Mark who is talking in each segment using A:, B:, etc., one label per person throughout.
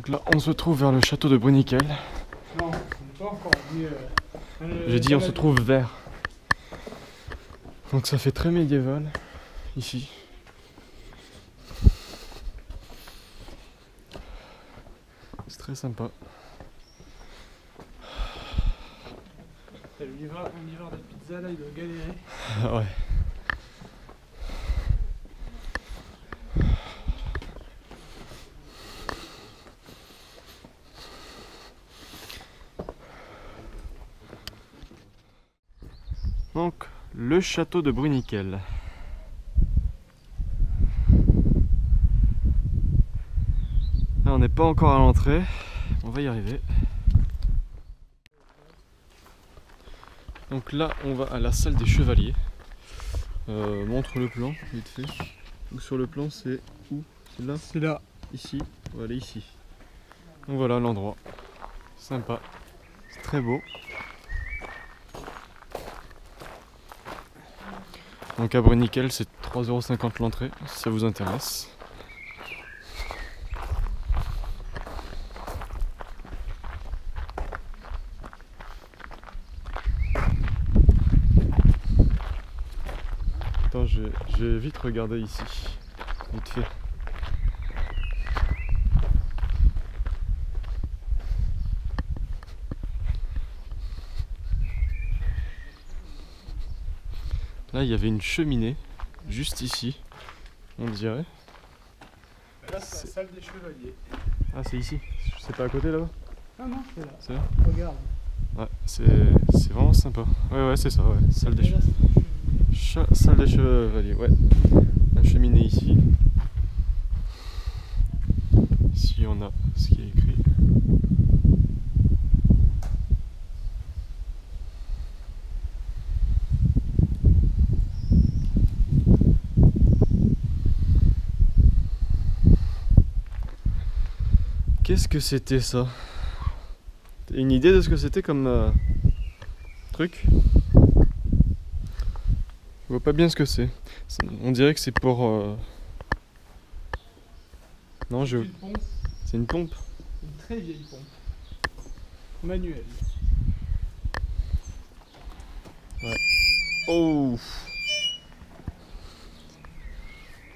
A: Donc là, on se trouve vers le château de Bruniquel.
B: Non, on n'est pas encore venu.
A: J'ai dit on se trouve vers. Donc ça fait très médiéval ici. C'est très sympa.
B: T'as le livreur de pizza là, il doit galérer.
A: Ah ouais. Donc, le château de Bruniquel. Là, on n'est pas encore à l'entrée. On va y arriver. Donc là, on va à la salle des chevaliers. Montre le plan, vite fait. Donc sur le plan, c'est où? C'est là?
B: C'est là.
A: Ici. On va aller ici. Donc voilà l'endroit. Sympa. C'est très beau. Donc à Bruniquel, c'est 3,50 € l'entrée, si ça vous intéresse. Attends, j'ai vite regardé ici, vite fait. Là, il y avait une cheminée, juste ici, on dirait.
B: Là, c'est la salle des chevaliers.
A: Ah, c'est ici? C'est pas à côté là-bas?
B: Ah non, c'est là.
A: C'est là?
B: Regarde.
A: Ouais, c'est vraiment sympa. Ouais, c'est ça, ouais. Salle des chevaliers. Salle des chevaliers, ouais. La cheminée ici. Ici, on a ce qui est écrit. Qu'est-ce que c'était ça? T'as une idée de ce que c'était comme truc? Je vois pas bien ce que c'est. On dirait que c'est pour... Non,
B: C'est une pompe.
A: C'est une pompe.
B: Une très vieille pompe. Manuelle.
A: Ouais. Oh!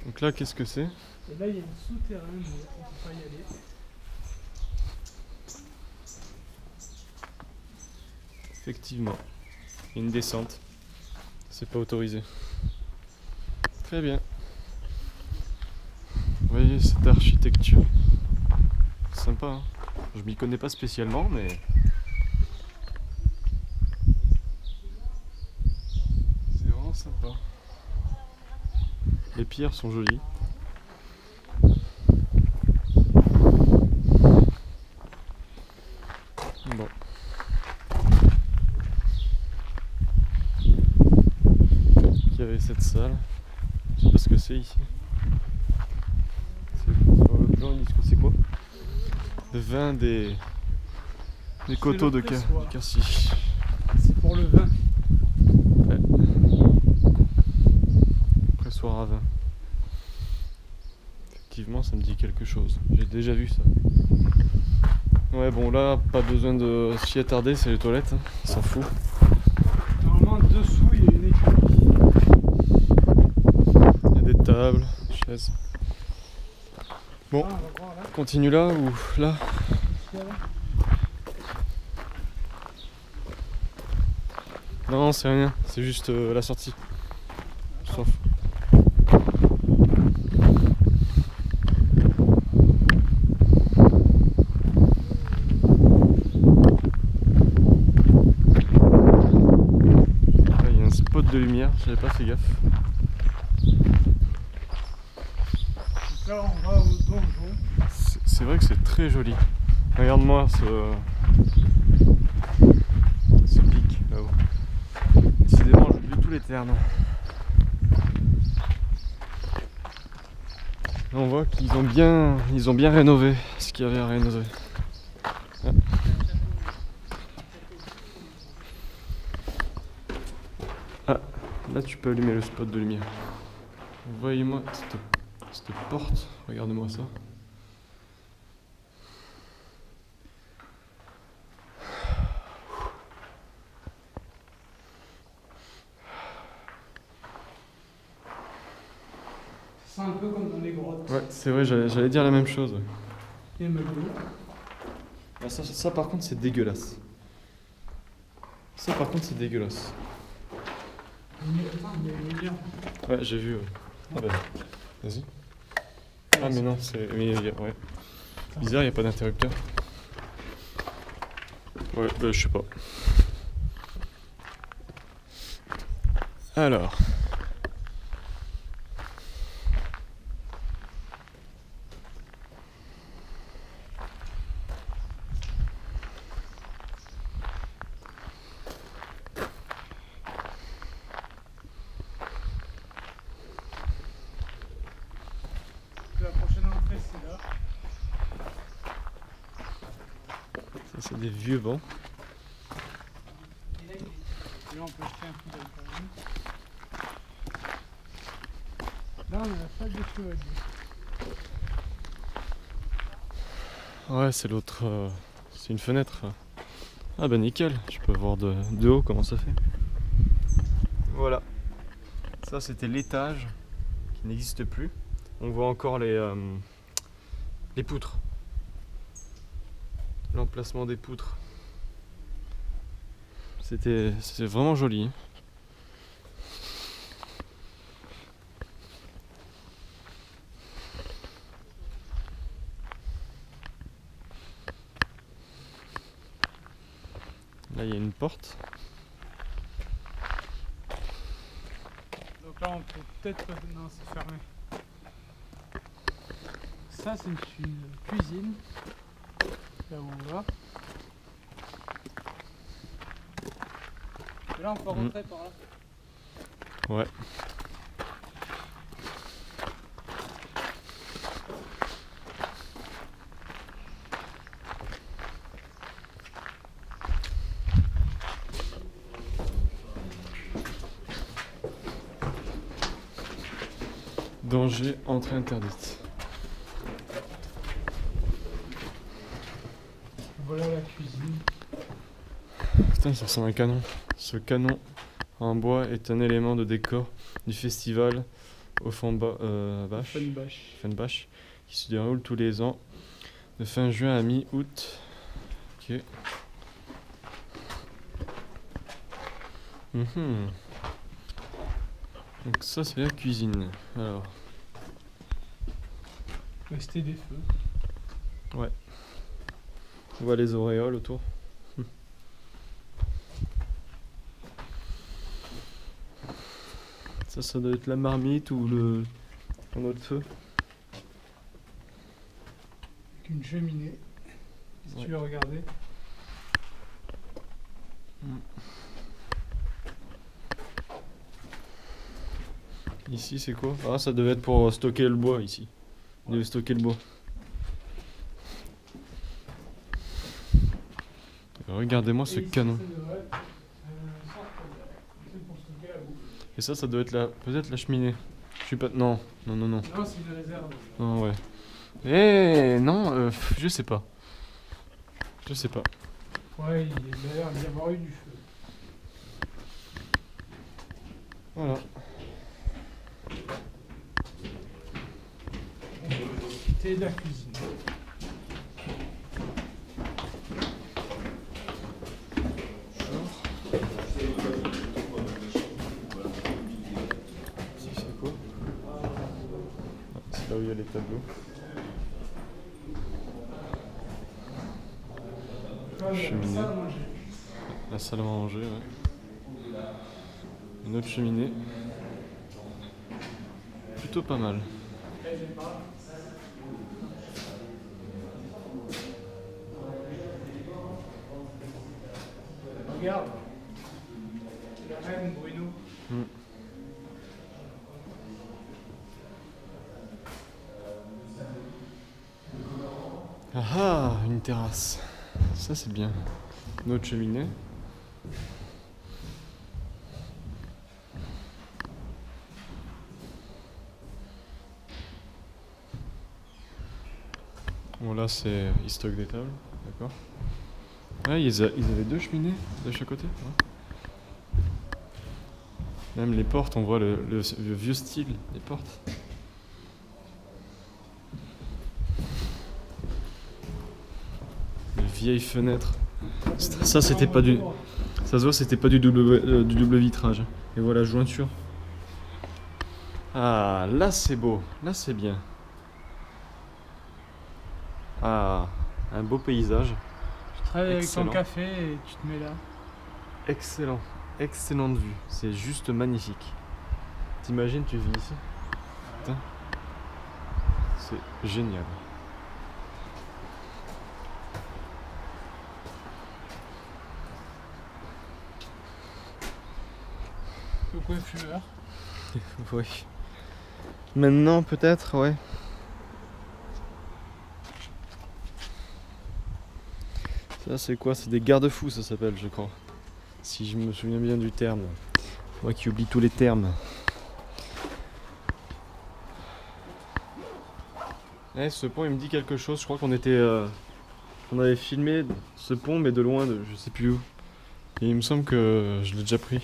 A: Donc là, qu'est-ce que c'est?
B: Et là, il y a une souterraine, mais on peut pas y aller.
A: Effectivement. Il y a une descente. C'est pas autorisé. Très bien. Vous voyez cette architecture. Sympa, hein? Je m'y connais pas spécialement, mais... C'est vraiment sympa. Les pierres sont jolies. Bon. Il y avait cette salle. Je sais pas ce que c'est ici. Sur le plan, ils disent que c'est quoi? Le vin des coteaux de Quercy.
B: C'est pour le vin.
A: Ouais. Pressoir à vin. Effectivement, ça me dit quelque chose. J'ai déjà vu ça. Ouais, bon, là, pas besoin de s'y attarder, c'est les toilettes. Hein. On s'en fout.
B: Normalement, dessous, il y a une écurie.
A: Il y a des tables, des chaises. Bon,
B: Ah, on va voir là.
A: continue là ou là? Non, c'est rien, c'est juste la sortie. On s'en fout. Là, il y a un spot de lumière, j'avais pas fait gaffe.
B: Donc là, on va au donjon.
A: C'est vrai que c'est très joli. Regarde-moi ce pic là-haut. Décidément, j'oublie tous les termes. Là, on voit qu'ils ont bien rénové ce qu'il y avait à rénover. Ah. Ah, là tu peux allumer le spot de lumière. Voyez-moi cette porte, regardez-moi ça.
B: C'est un peu comme dans les grottes.
A: Ouais, c'est vrai, j'allais dire la même chose. Ouais.
B: Et me
A: Ah, ça par contre c'est dégueulasse. Ça par contre c'est dégueulasse.
B: Attends, il y a une lien.
A: Ouais, j'ai vu. Ouais. Ah bah, vas-y. Ah mais non, c'est... Oui, ouais. Bizarre, il n'y a pas d'interrupteur. Ouais, bah je sais pas. Alors...
B: La prochaine entrée, c'est là.
A: Ça c'est des vieux bancs.
B: Et là, on peut jeter un coup d'œil quand même. Là, on a la salle des chevaliers.
A: Ouais, c'est l'autre... c'est une fenêtre. Ah bah nickel, je peux voir de haut comment ça fait. Voilà. Ça c'était l'étage qui n'existe plus. On voit encore les poutres. L'emplacement des poutres. C'est vraiment joli. Là il y a une porte.
B: Donc là, on peut peut-être... Non, c'est fermé. Ça, c'est une cuisine. Là où on va. Et là, on peut rentrer par là.
A: Ouais. Danger, entrée interdite.
B: Voilà la cuisine.
A: Putain, ça ressemble à un canon. Ce canon en bois est un élément de décor du festival Offenbach, Offenbach, qui se déroule tous les ans de fin juin à mi-août. Ok. Donc ça c'est la cuisine. Alors.
B: Rester des feux.
A: Ouais. On voit les auréoles autour. Ça doit être la marmite ou un autre feu.
B: Avec une cheminée. Si tu veux regarder.
A: Ici c'est quoi? Ah, ça devait être pour stocker le bois ici. On devait stocker le bois. Regardez-moi ce canon. Et ça doit être peut-être la cheminée. Je suis pas... Non, non.
B: Non, c'est une réserve.
A: Non, ouais. Eh non, je sais pas. Je sais pas.
B: Ouais, il a l'air d'y avoir eu du feu.
A: Voilà.
B: C'était la cuisine.
A: C'est quoi? C'est là où il y a les tableaux. Cheminée. La salle à manger, ouais. Une autre cheminée. Plutôt pas mal.
B: Regarde. La reine Bruno.
A: Ah, une terrasse. Ça c'est bien. Une autre cheminée. Bon là c'est ils stockent des tables, d'accord. Ouais, ils avaient deux cheminées de chaque côté. Ouais. Même les portes, on voit le vieux style des portes. vieille fenêtre. Ça c'était pas du... Ça se voit, c'était pas du double vitrage. Et voilà, jointure. Ah, là c'est beau. Là c'est bien. Ah, un beau paysage.
B: Tu travailles avec
A: Excellent.
B: ton café et tu te mets là.
A: Excellent. Excellente vue. C'est juste magnifique. T'imagines, tu vis ici? Putain. C'est génial.
B: Le coin fumeur.
A: Oui. Maintenant, peut-être, ouais. Ça, c'est quoi? C'est des garde-fous, ça s'appelle, je crois. Si je me souviens bien du terme. Moi qui oublie tous les termes. Eh, ce pont, il me dit quelque chose. Je crois qu'on était... on avait filmé ce pont, mais de loin, de je sais plus où. Et il me semble que je l'ai déjà pris.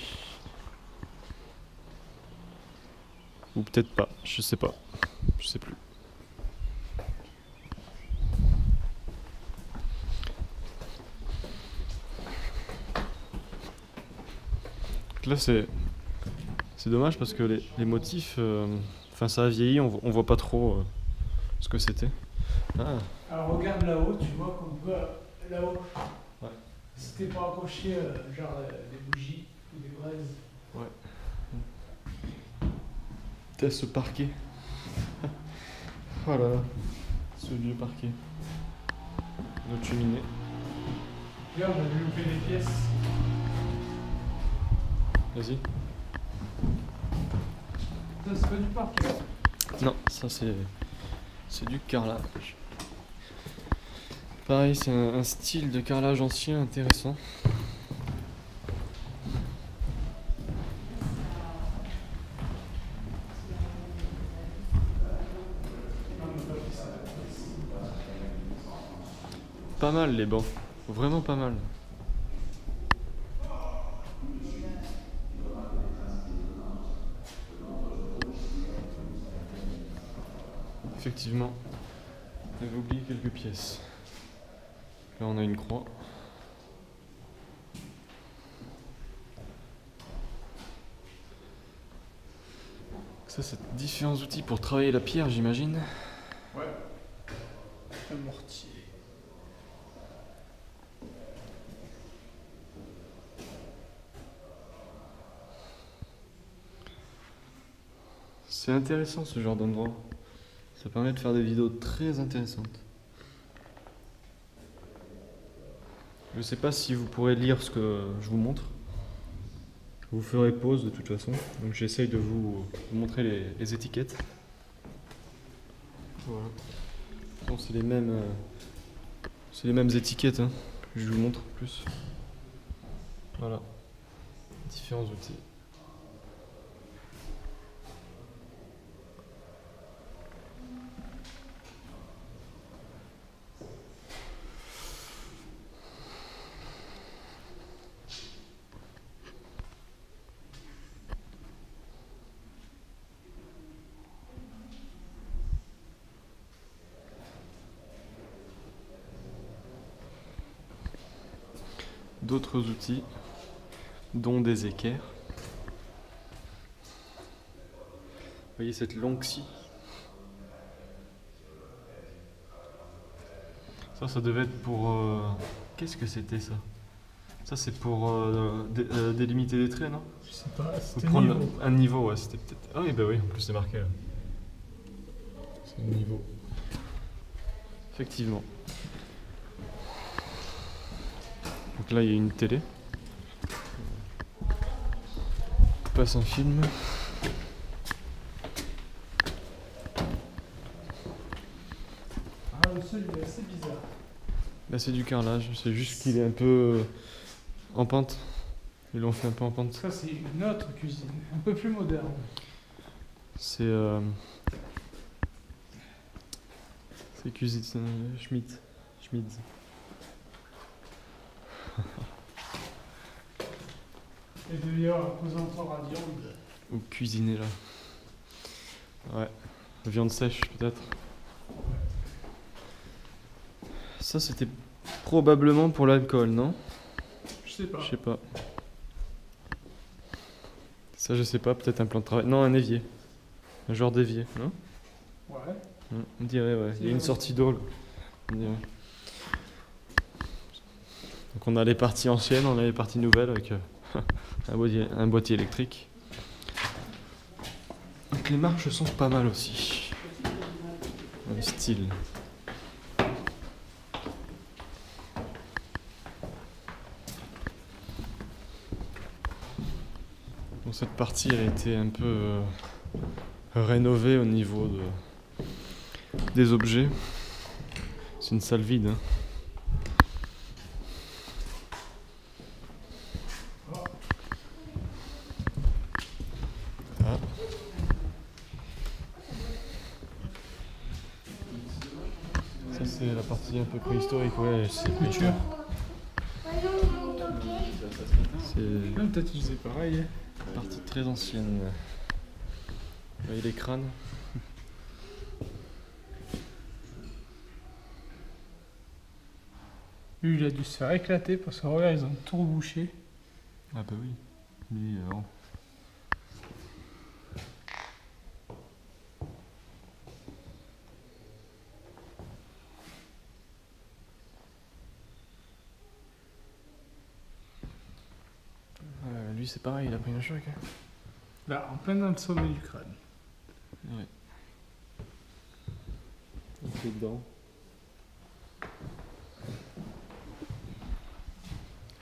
A: Ou peut-être pas, je sais pas. Je sais plus. Donc là c'est dommage parce que les motifs, enfin ça a vieilli, on voit pas trop ce que c'était. Ah,
B: Alors regarde là-haut, tu vois qu'on peut là-haut.
A: Ouais.
B: C'était pour accrocher genre des bougies ou des braises.
A: t'as ce parquet. Oh là là, ce vieux parquet. Notre cheminée.
B: Là on a dû louper des pièces.
A: Vas-y.
B: Ça c'est pas du parquet.
A: Non, ça c'est du carrelage. Pareil, c'est un style de carrelage ancien intéressant. Pas mal les bancs, vraiment pas mal. Effectivement, j'avais oublié quelques pièces. Là on a une croix. Ça c'est différents outils pour travailler la pierre, j'imagine.
B: Ouais. Un mortier.
A: C'est intéressant ce genre d'endroit. Ça permet de faire des vidéos très intéressantes. Je sais pas si vous pourrez lire ce que je vous montre. Vous ferez pause de toute façon. Donc j'essaye de vous montrer les étiquettes. Voilà. Bon, c'est les mêmes étiquettes, hein. Je vous montre plus. Voilà. Différents outils. D'autres outils, dont des équerres. Vous voyez cette longue scie. Ça devait être pour... Qu'est-ce que c'était ça? Ça c'est pour délimiter les traits, non?
B: Je sais pas,
A: Faut
B: c'était
A: prendre
B: niveau.
A: un niveau, ouais, c'était peut-être... Ah oui, bah oui, en plus c'est marqué là. C'est le niveau. Effectivement. Donc là il y a une télé. On passe un film.
B: Ah, le sol il est assez bizarre.
A: Là c'est du carrelage, c'est juste qu'il est un peu en pente. Ils l'ont fait un peu en pente.
B: Ça c'est une autre cuisine, un peu plus moderne.
A: C'est cuisine Schmidt. Schmidt.
B: Et d'ailleurs, un présentoir à viande.
A: Ou cuisiner là. Ouais. Viande sèche peut-être. Ça c'était probablement pour l'alcool, non?
B: Je sais pas.
A: Je sais pas. Ça, je sais pas, peut-être un plan de travail. Non, un évier. Un genre d'évier, non?
B: Ouais.
A: On dirait, ouais. Il y a une sortie d'eau, là. On dirait. Donc on a les parties anciennes, on a les parties nouvelles avec un boîtier électrique. Donc les marches sont pas mal aussi. Le style. Bon, cette partie elle a été un peu rénovée au niveau des objets. C'est une salle vide. Hein. Ah. Ça c'est la partie un peu préhistorique, ouais. C'est
B: Couture.
A: C'est
B: Peut-être qu'ils faisaient pareil.
A: une partie très ancienne. Vous voyez les crânes?
B: Lui, il a dû se faire éclater parce que regarde, ils ont tout rebouché.
A: Ah bah oui. Mais bon. Lui c'est pareil, il a pris un choc. Hein.
B: Là, en plein dans le sommet du crâne.
A: Ouais. Il fait dedans.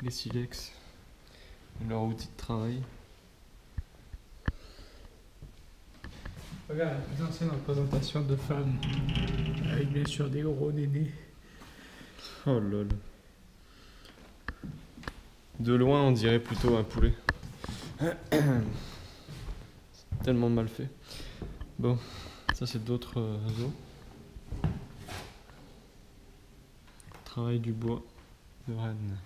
A: Les silex. Leur outil de travail.
B: Regarde la plus ancienne représentation de femmes. Avec bien sûr des gros nénés.
A: Oh lol. De loin on dirait plutôt un poulet. C'est tellement mal fait. Bon, ça c'est d'autres os. Travail du bois de Rennes.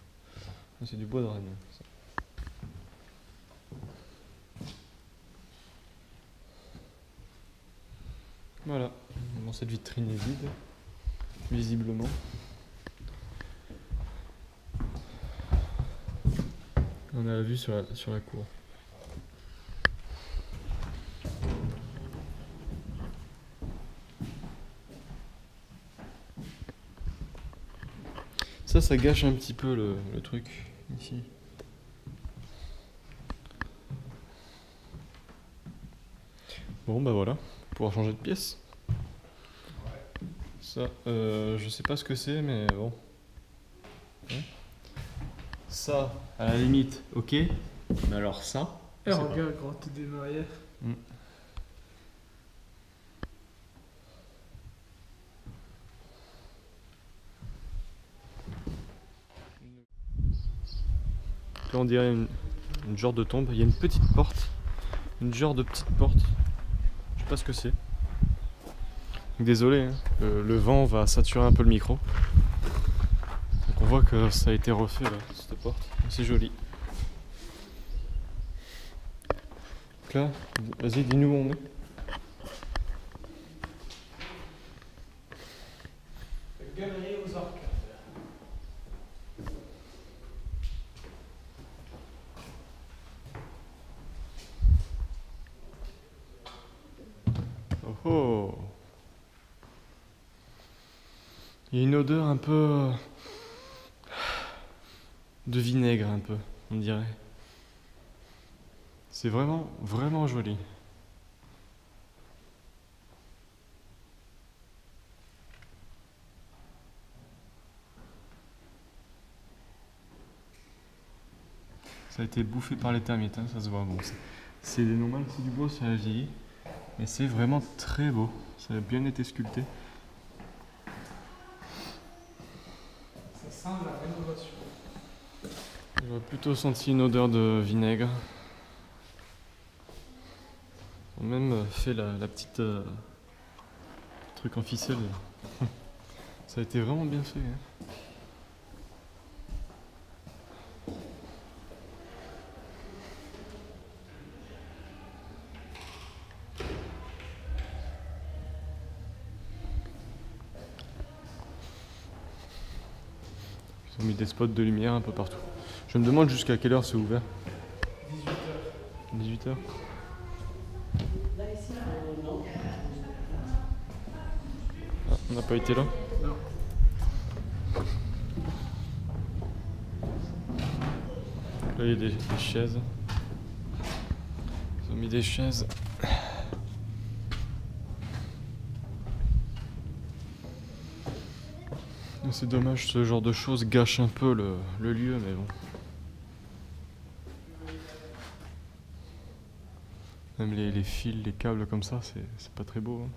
A: Ah, c'est du bois de Rennes. Ça. Voilà. Bon, cette vitrine est vide, visiblement. On a la vue sur la cour. Ça gâche un petit peu le truc ici. Bon bah voilà, pouvoir changer de pièce. Ça, je sais pas ce que c'est, mais bon. Ouais. Ça, à la limite, ok. Mais alors ça.
B: Et regarde, grotte des Maries.
A: Là on dirait une genre de tombe. Il y a une petite porte. Une genre de petite porte. Je sais pas ce que c'est. Désolé, hein. Le vent va saturer un peu le micro. Donc on voit que ça a été refait là, cette porte. C'est joli. Donc là, vas-y, dis-nous où on est.
B: Galerie aux orques.
A: Oh oh. Il y a une odeur un peu de vinaigre un peu, on dirait. C'est vraiment, vraiment joli. Ça a été bouffé par les termites, hein, ça se voit. Bon, c'est normal, c'est du bois, ça a vieilli. Mais c'est vraiment très beau. Ça a bien été sculpté.
B: Ça sent la rénovation.
A: J'aurais plutôt senti une odeur de vinaigre. On a même fait la petite truc en ficelle. Ça a été vraiment bien fait. Hein. Ils ont mis des spots de lumière un peu partout. Je me demande jusqu'à quelle heure c'est ouvert.
B: 18h.
A: 18h. Ah, on n'a pas été là?
B: Non.
A: Là il y a des chaises. Ils ont mis des chaises. C'est dommage, ce genre de choses gâche un peu le lieu, mais bon. Même les fils, les câbles comme ça, c'est pas très beau. Hein.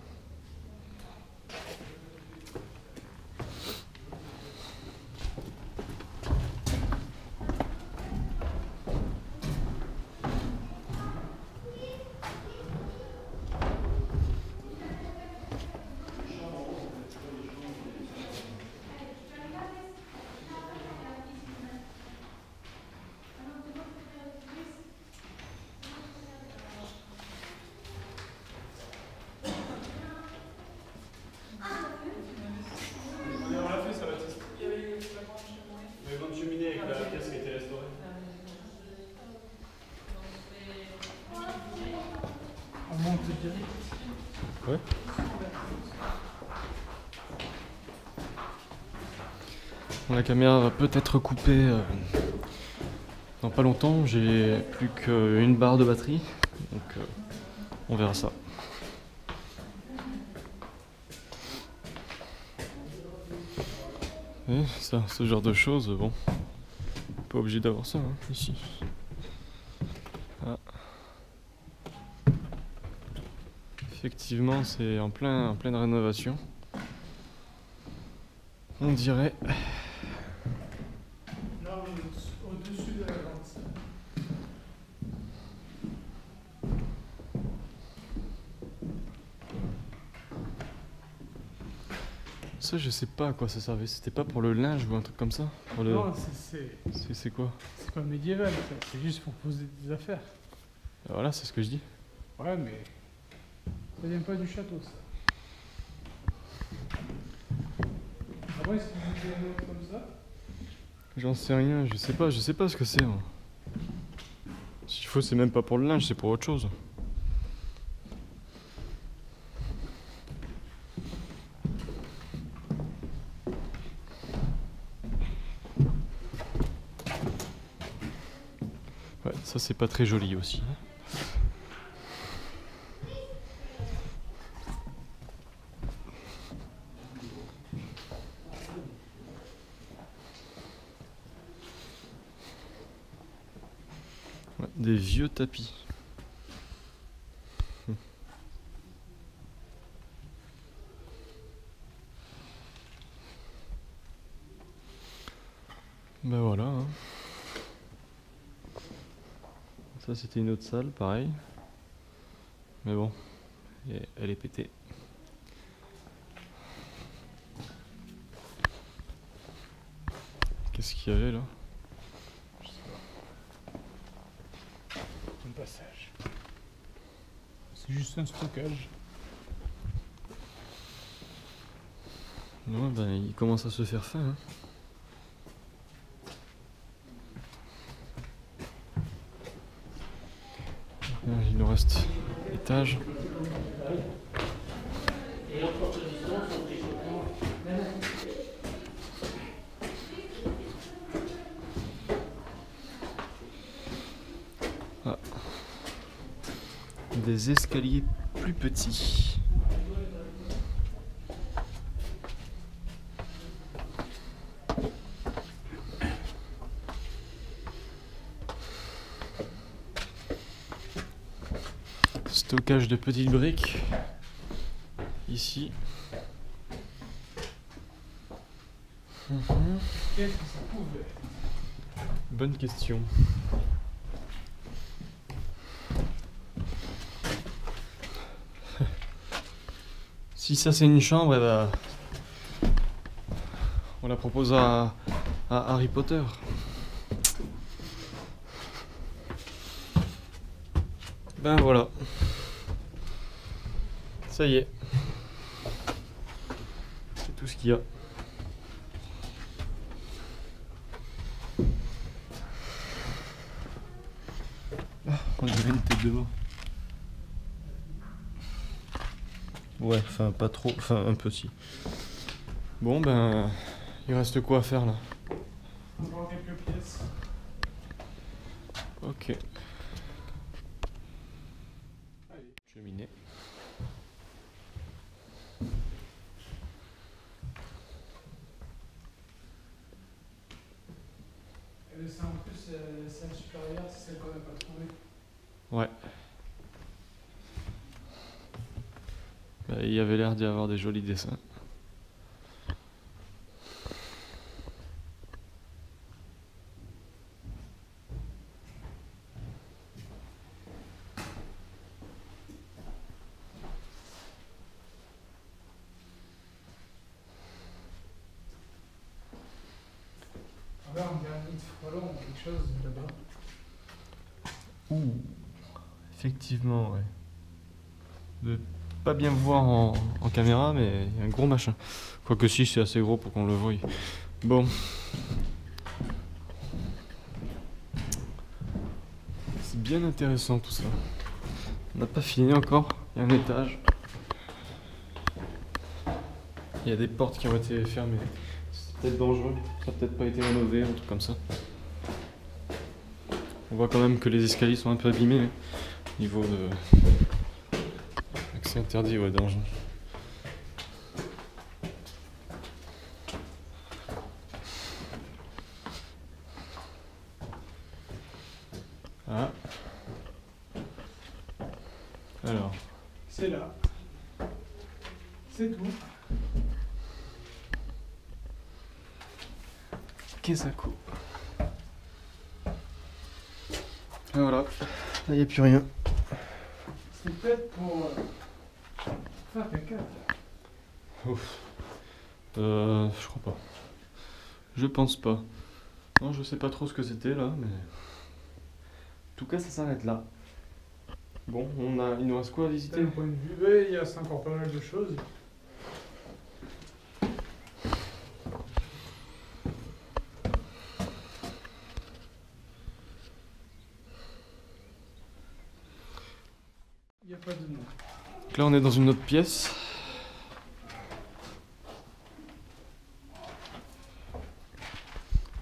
B: On l'a fait, ça va tester. Il y avait une grande cheminée avec la pièce qui a été restaurée. On monte direct.
A: Ouais. Bon, la caméra va peut-être couper dans pas longtemps. J'ai plus qu'une barre de batterie, donc on verra ça. Et ça, ce genre de choses, bon, pas obligé d'avoir ça hein, ici. Ah. Effectivement, c'est en pleine rénovation. On dirait.
B: Là, oui, au-dessus de la grande salle.
A: Ça, je sais pas à quoi ça servait. C'était pas pour le linge ou un truc comme ça? Pour le...
B: Non,
A: C'est quoi?
B: c'est pas médiéval, ça. C'est juste pour poser des affaires.
A: Voilà, c'est ce que je dis.
B: Ouais, mais ça vient pas du château, ça. Après, est-ce qu'ils faisaient un autre comme ça?
A: J'en sais rien, je sais pas ce que c'est. Moi. S'il faut, c'est même pas pour le linge, c'est pour autre chose. Ouais, ça c'est pas très joli aussi. Ouais, des vieux tapis. Ben voilà. Hein. Ça c'était une autre salle, pareil. Mais bon, elle est pétée. Qu'est-ce qu'il y avait là?
B: Je sais pas. Un passage. C'est juste un stockage.
A: Non, ben il commence à se faire faim. Hein. Il nous reste l'étage. Ah. Des escaliers plus petits. Stockage de petites briques. Ici.
B: Qu'est-ce que ça pouvait?
A: Bonne question. Si ça c'est une chambre, eh ben, on la propose à Harry Potter. Ben voilà. Ça y est. C'est tout ce qu'il y a. devant. Ouais, enfin pas trop, enfin un peu si. Bon ben, il reste quoi à faire là?
B: Encore quelques pièces.
A: Ok.
B: Allez.
A: Cheminée.
B: C'est en plus celle supérieure, c'est celle qu'on n'a pas trouvée.
A: Ouais. Bah, il y avait l'air d'y avoir des jolis dessins.
B: Ah là, on dirait un nid de frelon ou quelque chose là-bas.
A: Ouh. Effectivement, ouais. Vous devez pas bien voir en caméra, mais il y a un gros machin. Quoique si, c'est assez gros pour qu'on le voie. Bon. C'est bien intéressant tout ça. On n'a pas fini encore. Il y a un étage. Il y a des portes qui ont été fermées. C'est peut-être dangereux. Ça n'a peut-être pas été rénové, un truc comme ça. On voit quand même que les escaliers sont un peu abîmés. Hein. Niveau de... Accès interdit, ouais, danger. Ah. Alors.
B: C'est là. C'est tout.
A: Kesako. Et voilà. Là, il n'y a plus rien.
B: C'est peut-être pour faire caca.
A: Ouf. Je crois pas. Je pense pas. Non, je sais pas trop ce que c'était là, mais... En tout cas, ça s'arrête là. Bon, il nous reste quoi à visiter?
B: D'un point de vue, ouais, il y a encore pas mal de choses. Il n'y a pas de nom.
A: Donc là, on est dans une autre pièce.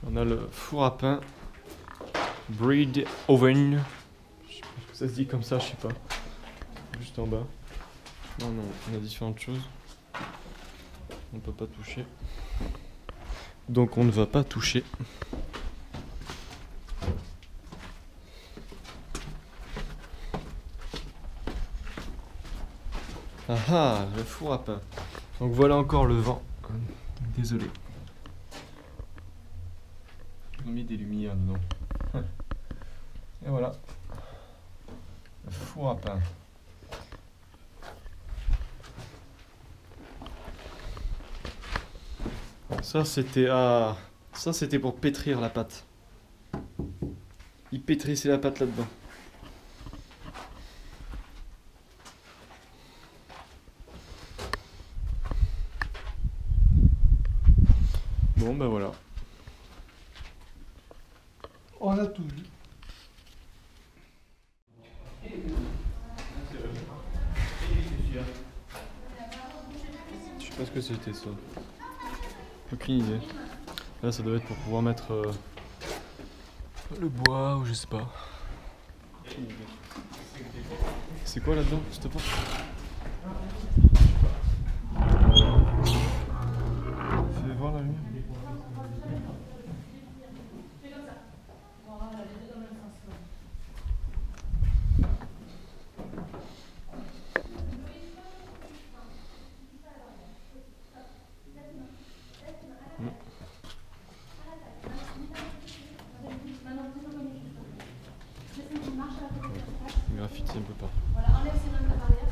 A: On a le four à pain. Bread oven. Je sais pas si ça se dit comme ça, je sais pas. Juste en bas. Non, non, on a différentes choses. On peut pas toucher. Donc on ne va pas toucher. Ah ah, le four à pain. Donc voilà encore le vent. Désolé. Ils ont mis des lumières dedans. Et voilà. Le four à pain. Ça c'était pour pétrir la pâte. Ils pétrissaient la pâte là-dedans. Bon ben voilà.
B: On a tout vu.
A: Je sais pas ce que c'était ça. Aucune idée. Là ça doit être pour pouvoir mettre le bois ou je sais pas. C'est quoi là-dedans, cette porte? Fais voir la lumière. Graffiti un peu partout.
C: Voilà, enlève ces mains de la barrière.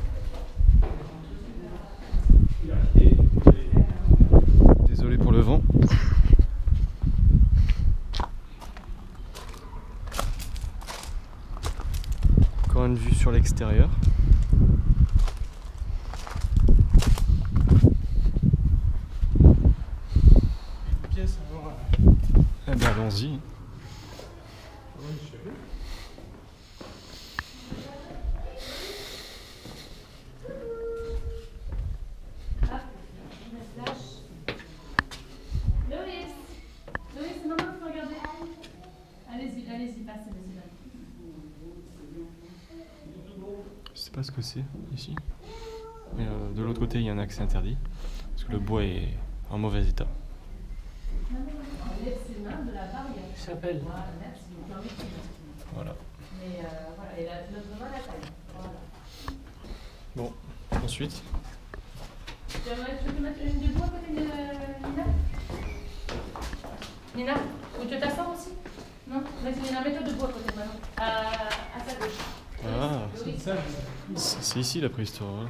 A: Désolé pour le vent. Encore une vue sur l'extérieur.
B: Une pièce à voir.
A: Eh ben allons-y.
B: Oui, je sais.
A: que c'est ici. Mais de l'autre côté, il y a un accès interdit parce que le bois est en mauvais état.
B: Il s'appelle.
A: Voilà.
C: Mais voilà, et notre main la taille. Voilà.
A: Bon, ensuite.
C: Tu veux te mettre une de bois à côté de Nina? Nina, ou tu veux t'asseoir aussi? Non? Vas-y Nina, mets-toi debout à côté de Manon. À sa gauche.
A: Ah,
C: Loïs.
A: c'est ici la préhistoire. Hein.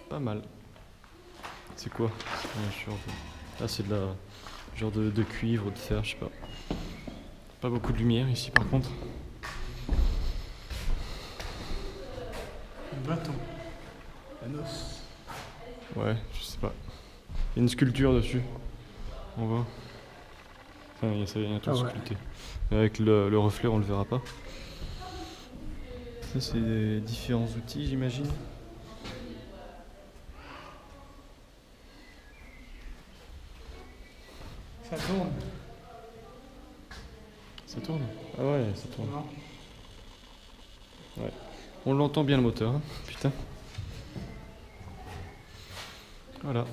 A: Pas mal. C'est quoi? Là, c'est de la genre de cuivre ou de fer, je sais pas. Pas beaucoup de lumière ici par contre.
B: Un bâton. Un os.
A: Ouais, je sais pas. Il y a une sculpture dessus. On voit. Enfin, il y a tout sculpté. Avec le reflet, on le verra pas. Ça, c'est des différents outils, j'imagine.
B: Ça tourne.
A: Ça tourne? Ah ouais, ça tourne.
B: Non.
A: Ouais. On l'entend bien le moteur, hein. Putain. Voilà.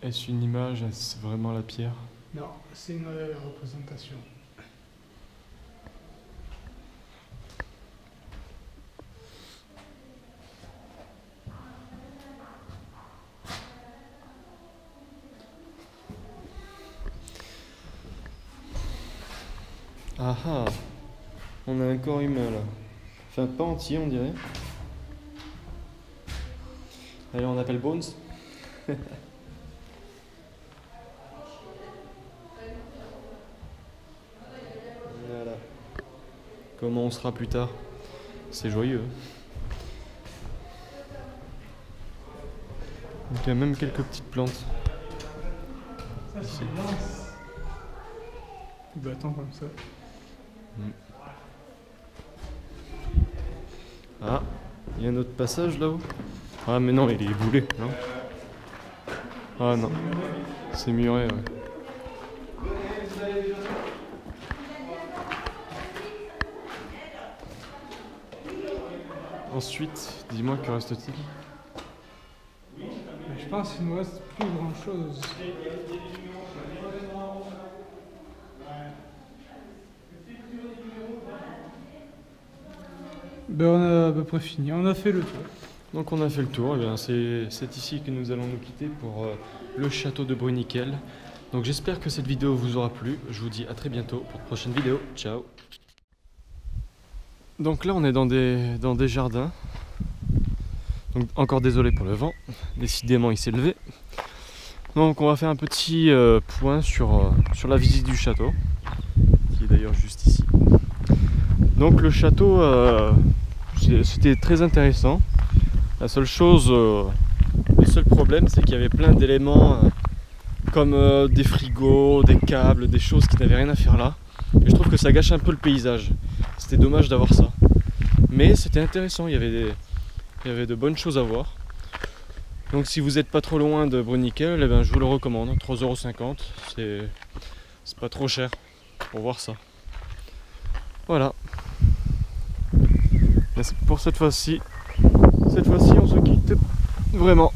A: Est-ce une image? Est-ce vraiment la pierre?
B: Non, c'est une représentation.
A: Ah ah. On a un corps humain là. Enfin, pas entier, on dirait. Allez, on appelle Bones. Voilà. Comment on sera plus tard? C'est joyeux. Donc il y a même quelques petites plantes.
B: Ça, c'est une lance. Des bâtons comme ça.
A: Ah, il y a un autre passage là-haut. Ah mais non, il est boulé, non? Ah non, c'est muré, ouais. Ensuite, dis-moi, que reste-t-il?
B: Je pense qu'il ne reste plus grand chose. Ben on a à peu près fini, on a fait le tour.
A: Donc on a fait le tour, eh bien, c'est ici que nous allons nous quitter pour le château de Bruniquel. Donc j'espère que cette vidéo vous aura plu, je vous dis à très bientôt pour de prochaines vidéos, ciao. Donc là on est dans des jardins, donc encore désolé pour le vent, décidément il s'est levé. Donc on va faire un petit point sur la visite du château, qui est d'ailleurs juste ici. Donc le château, c'était très intéressant. La seule chose, le seul problème, c'est qu'il y avait plein d'éléments comme des frigos, des câbles, des choses qui n'avaient rien à faire là. Et je trouve que ça gâche un peu le paysage. C'était dommage d'avoir ça. Mais c'était intéressant, il y avait de bonnes choses à voir. Donc si vous n'êtes pas trop loin de Bruniquel, eh ben, je vous le recommande. 3,50 €, c'est pas trop cher pour voir ça. Voilà. Et pour cette fois-ci, on se quitte vraiment.